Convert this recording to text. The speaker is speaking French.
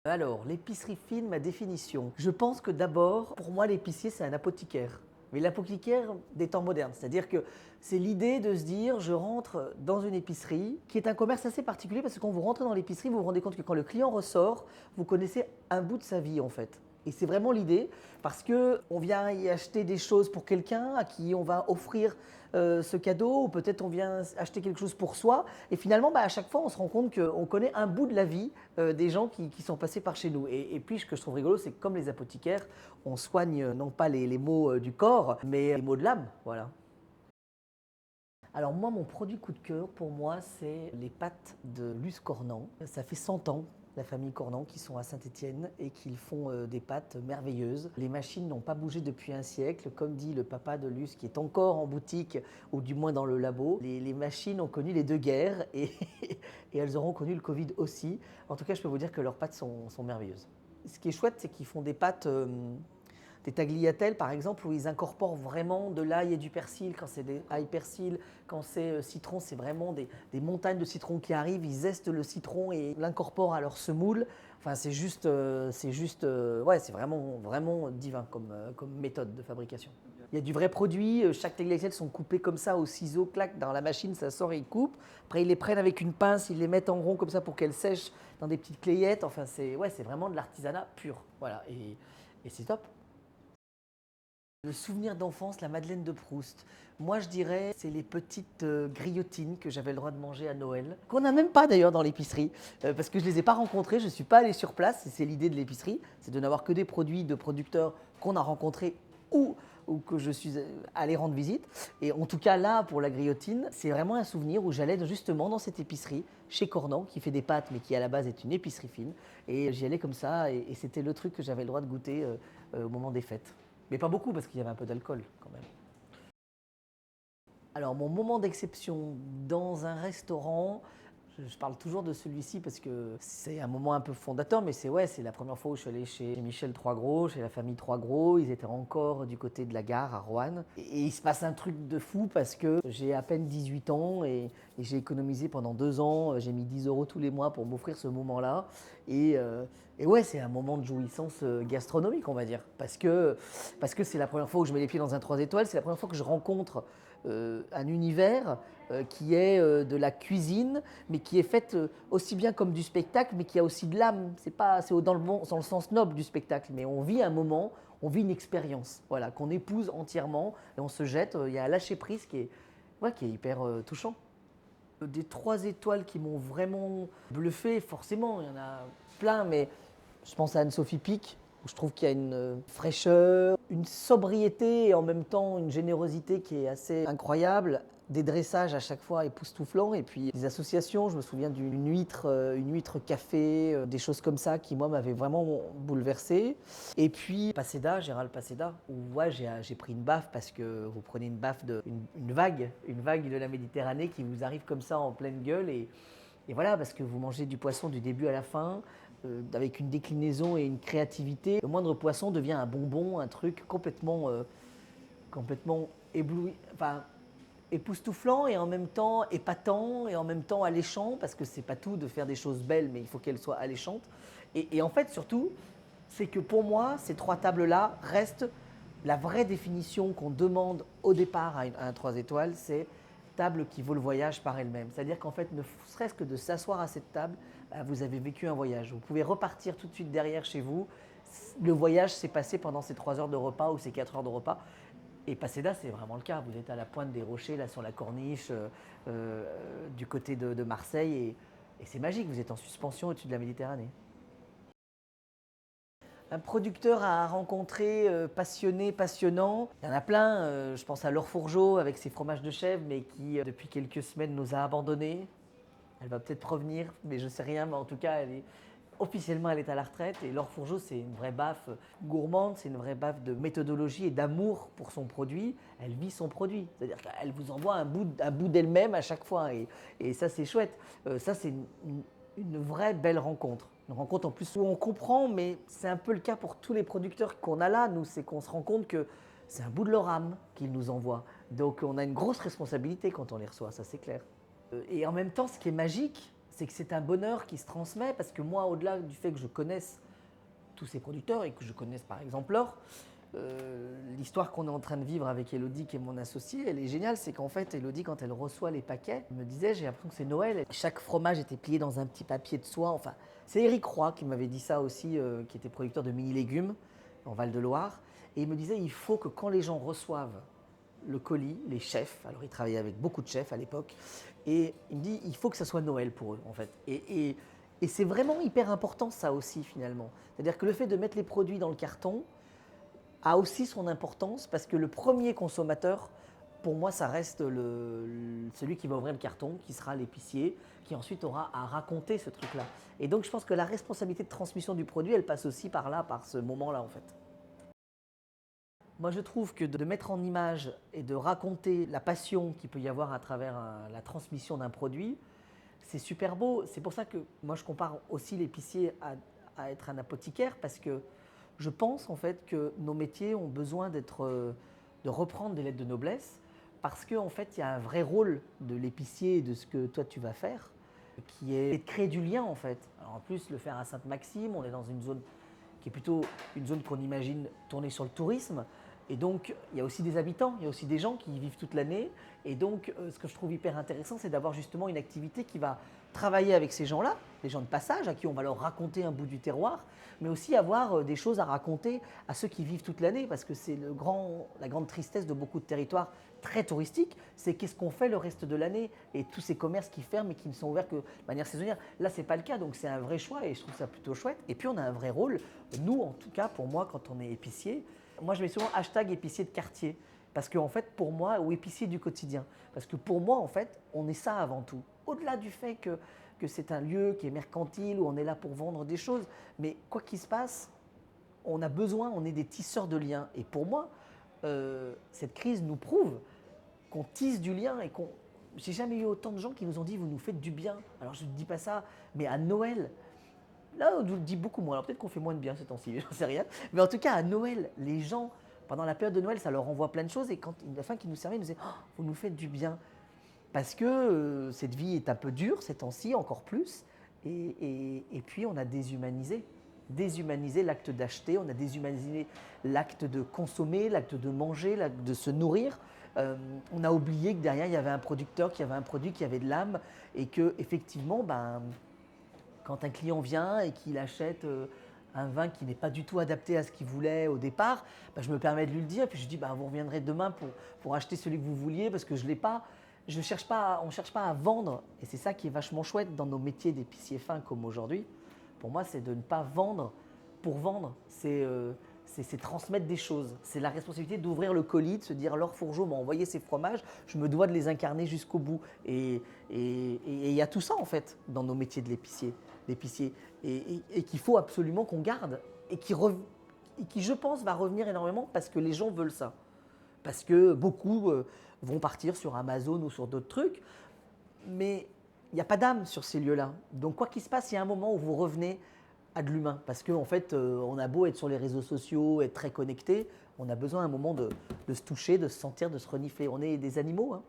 Alors, l'épicerie fine, ma définition. Je pense que d'abord, pour moi, l'épicier, c'est un apothicaire. Mais l'apothicaire des temps modernes. C'est-à-dire que c'est l'idée de se dire, je rentre dans une épicerie, qui est un commerce assez particulier, parce que quand vous rentrez dans l'épicerie, vous vous rendez compte que quand le client ressort, vous connaissez un bout de sa vie, en fait. Et c'est vraiment l'idée, parce qu'on vient y acheter des choses pour quelqu'un à qui on va offrir ce cadeau, ou peut-être on vient acheter quelque chose pour soi. Et finalement, à chaque fois, on se rend compte qu'on connaît un bout de la vie des gens qui sont passés par chez nous. Et puis, ce que je trouve rigolo, c'est que comme les apothicaires, on soigne non pas les maux du corps, mais les maux de l'âme. Voilà. Alors moi, mon produit coup de cœur, pour moi, c'est les pâtes de Luce Cornan. Ça fait 100 ans, la famille Cornan, qui sont à Saint-Étienne et qu'ils font des pâtes merveilleuses. Les machines n'ont pas bougé depuis un siècle. Comme dit le papa de Luce, qui est encore en boutique, ou du moins dans le labo, les machines ont connu les deux guerres et, et elles auront connu le Covid aussi. En tout cas, je peux vous dire que leurs pâtes sont merveilleuses. Ce qui est chouette, c'est qu'ils font des pâtes des tagliatelles, par exemple, où ils incorporent vraiment de l'ail et du persil. Quand c'est des ail persil, quand c'est citron, c'est vraiment des montagnes de citron qui arrivent. Ils zestent le citron et l'incorporent à leur semoule. Enfin, ouais, c'est vraiment, vraiment divin comme méthode de fabrication. Il y a du vrai produit, chaque tagliatelle sont coupées comme ça au ciseau, clac, dans la machine, ça sort et ils coupent. Après, ils les prennent avec une pince, ils les mettent en rond comme ça pour qu'elles sèchent dans des petites clayettes. Enfin, c'est vraiment de l'artisanat pur. Voilà, et c'est top. Le souvenir d'enfance, la Madeleine de Proust. Moi, je dirais, c'est les petites grillotines que j'avais le droit de manger à Noël, qu'on n'a même pas d'ailleurs dans l'épicerie, parce que je ne les ai pas rencontrées, je ne suis pas allé sur place, et c'est l'idée de l'épicerie, c'est de n'avoir que des produits de producteurs qu'on a rencontrés ou, ou que je suis allé rendre visite. Et en tout cas, là, pour la griotine, c'est vraiment un souvenir où j'allais justement dans cette épicerie, chez Cornan, qui fait des pâtes, mais qui à la base est une épicerie fine. Et j'y allais comme ça, et c'était le truc que j'avais le droit de goûter au moment des fêtes. Mais pas beaucoup parce qu'il y avait un peu d'alcool quand même. Alors mon moment d'exception dans un restaurant, je parle toujours de celui-ci parce que c'est un moment un peu fondateur, mais c'est la première fois où je suis allé chez Michel Troisgros, chez la famille Troisgros. Ils étaient encore du côté de la gare à Roanne. Et il se passe un truc de fou parce que j'ai à peine 18 ans et j'ai économisé pendant 2 ans. J'ai mis 10 euros tous les mois pour m'offrir ce moment-là. Et, euh, et ouais, c'est un moment de jouissance gastronomique, on va dire. Parce que c'est la première fois où je mets les pieds dans un 3 étoiles, c'est la première fois que je rencontre un univers qui est de la cuisine, mais qui est faite aussi bien comme du spectacle, mais qui a aussi de l'âme. C'est pas, c'est dans le sens noble du spectacle, mais on vit un moment, on vit une expérience, voilà, qu'on épouse entièrement et on se jette. Il y a un lâcher prise qui est hyper touchant. Des 3 étoiles qui m'ont vraiment bluffé, forcément, il y en a plein, mais je pense à Anne-Sophie Pic, où je trouve qu'il y a une fraîcheur, une sobriété et en même temps une générosité qui est assez incroyable. Des dressages à chaque fois époustouflants et puis des associations. Je me souviens une huître café, des choses comme ça qui, moi, m'avaient vraiment bouleversé. Et puis Paseda, Gérald Paseda, où ouais, j'ai pris une baffe parce que vous prenez une baffe une vague de la Méditerranée qui vous arrive comme ça en pleine gueule et voilà, parce que vous mangez du poisson du début à la fin, avec une déclinaison et une créativité. Le moindre poisson devient un bonbon, un truc complètement ébloui, enfin, époustouflant et en même temps épatant et en même temps alléchant, parce que c'est pas tout de faire des choses belles, mais il faut qu'elles soient alléchantes. Et en fait, surtout, c'est que pour moi, ces 3 tables-là restent la vraie définition qu'on demande au départ à un 3 étoiles, c'est table qui vaut le voyage par elle-même. C'est-à-dire qu'en fait, ne serait-ce que de s'asseoir à cette table, vous avez vécu un voyage. Vous pouvez repartir tout de suite derrière chez vous. Le voyage s'est passé pendant ces 3 heures de repas ou ces 4 heures de repas. Et Paseda, c'est vraiment le cas. Vous êtes à la pointe des rochers, là sur la corniche, du côté de Marseille, et c'est magique. Vous êtes en suspension au-dessus de la Méditerranée. Un producteur à rencontrer passionné, passionnant. Il y en a plein. Je pense à Laure Fourgeot avec ses fromages de chèvre, mais qui depuis quelques semaines nous a abandonnés. Elle va peut-être revenir, mais je ne sais rien. Mais en tout cas, officiellement, elle est à la retraite. Et Laure Fourgeot, c'est une vraie baffe gourmande, c'est une vraie baffe de méthodologie et d'amour pour son produit. Elle vit son produit. C'est-à-dire qu'elle vous envoie un bout d'elle-même à chaque fois. Et ça, c'est chouette. Ça, c'est une vraie belle rencontre. Une rencontre en plus où on comprend, mais c'est un peu le cas pour tous les producteurs qu'on a là, nous, c'est qu'on se rend compte que c'est un bout de leur âme qu'ils nous envoient. Donc on a une grosse responsabilité quand on les reçoit, ça c'est clair. Et en même temps, ce qui est magique, c'est que c'est un bonheur qui se transmet parce que moi, au-delà du fait que je connaisse tous ces producteurs et que je connaisse par exemple Laure, l'histoire qu'on est en train de vivre avec Elodie, qui est mon associée, elle est géniale. C'est qu'en fait, Elodie, quand elle reçoit les paquets, elle me disait, j'ai l'impression que c'est Noël. Chaque fromage était plié dans un petit papier de soie. Enfin, c'est Éric Roy qui m'avait dit ça aussi, qui était producteur de mini légumes en Val-de-Loire. Et il me disait, il faut que quand les gens reçoivent le colis, les chefs, alors il travaillait avec beaucoup de chefs à l'époque, et il me dit, il faut que ça soit Noël pour eux, en fait. Et c'est vraiment hyper important, ça aussi, finalement. C'est-à-dire que le fait de mettre les produits dans le carton a aussi son importance, parce que le premier consommateur, pour moi, ça reste celui qui va ouvrir le carton, qui sera l'épicier, qui ensuite aura à raconter ce truc-là. Et donc, je pense que la responsabilité de transmission du produit, elle passe aussi par là, par ce moment-là, en fait. Moi, je trouve que de mettre en image et de raconter la passion qu'il peut y avoir à travers la transmission d'un produit, c'est super beau. C'est pour ça que moi, je compare aussi l'épicier à être un apothicaire, parce que je pense en fait que nos métiers ont besoin de reprendre des lettres de noblesse, parce qu'en fait, il y a un vrai rôle de l'épicier et de ce que toi tu vas faire, qui est de créer du lien en fait. Alors en plus, le faire à Sainte-Maxime, on est dans une zone qui est plutôt une zone qu'on imagine tournée sur le tourisme. Et donc, il y a aussi des habitants, il y a aussi des gens qui y vivent toute l'année. Et donc, ce que je trouve hyper intéressant, c'est d'avoir justement une activité qui va travailler avec ces gens-là, les gens de passage, à qui on va leur raconter un bout du terroir, mais aussi avoir des choses à raconter à ceux qui vivent toute l'année, parce que c'est la grande tristesse de beaucoup de territoires très touristiques, c'est qu'est-ce qu'on fait le reste de l'année, et tous ces commerces qui ferment et qui ne sont ouverts que de manière saisonnière. Là, ce n'est pas le cas, donc c'est un vrai choix et je trouve ça plutôt chouette. Et puis, on a un vrai rôle, nous en tout cas, pour moi, quand on est épicier, moi je mets souvent hashtag épicier de quartier, parce qu'en fait, pour moi, ou épicier du quotidien, parce que pour moi, en fait, on est ça avant tout. Au-delà du fait que c'est un lieu qui est mercantile, où on est là pour vendre des choses, mais quoi qu'il se passe, on a besoin, on est des tisseurs de liens. Et pour moi, cette crise nous prouve qu'on tisse du lien et qu'on... J'ai jamais eu autant de gens qui nous ont dit vous nous faites du bien. Alors je ne dis pas ça, mais à Noël, là on nous le dit beaucoup moins. Alors peut-être qu'on fait moins de bien ces temps-ci, j'en sais rien. Mais en tout cas à Noël, les gens, pendant la période de Noël, ça leur renvoie plein de choses. Et quand la fin qui nous servait, ils nous disaient oh, vous nous faites du bien. Parce que cette vie est un peu dure ces temps-ci, encore plus. Et puis on a déshumanisé l'acte d'acheter, on a déshumanisé l'acte de consommer, l'acte de manger, l'acte de se nourrir. On a oublié que derrière il y avait un producteur, qu'il y avait un produit qui avait de l'âme, et que effectivement, quand un client vient et qu'il achète un vin qui n'est pas du tout adapté à ce qu'il voulait au départ, je me permets de lui le dire, puis je dis vous reviendrez demain pour acheter celui que vous vouliez parce que je ne l'ai pas. On ne cherche pas à vendre, et c'est ça qui est vachement chouette dans nos métiers d'épicier fin comme aujourd'hui. Pour moi, c'est de ne pas vendre pour vendre, c'est transmettre des choses. C'est la responsabilité d'ouvrir le colis, de se dire Laure Fourgeau m'a envoyé ces fromages, je me dois de les incarner jusqu'au bout. Et il y a tout ça en fait dans nos métiers de l'épicier, et qu'il faut absolument qu'on garde, et qui, je pense, va revenir énormément parce que les gens veulent ça. Parce que beaucoup vont partir sur Amazon ou sur d'autres trucs, mais il n'y a pas d'âme sur ces lieux-là. Donc quoi qu'il se passe, il y a un moment où vous revenez à de l'humain. Parce qu'en fait, on a beau être sur les réseaux sociaux, être très connecté, on a besoin à un moment de se toucher, de se sentir, de se renifler. On est des animaux, hein.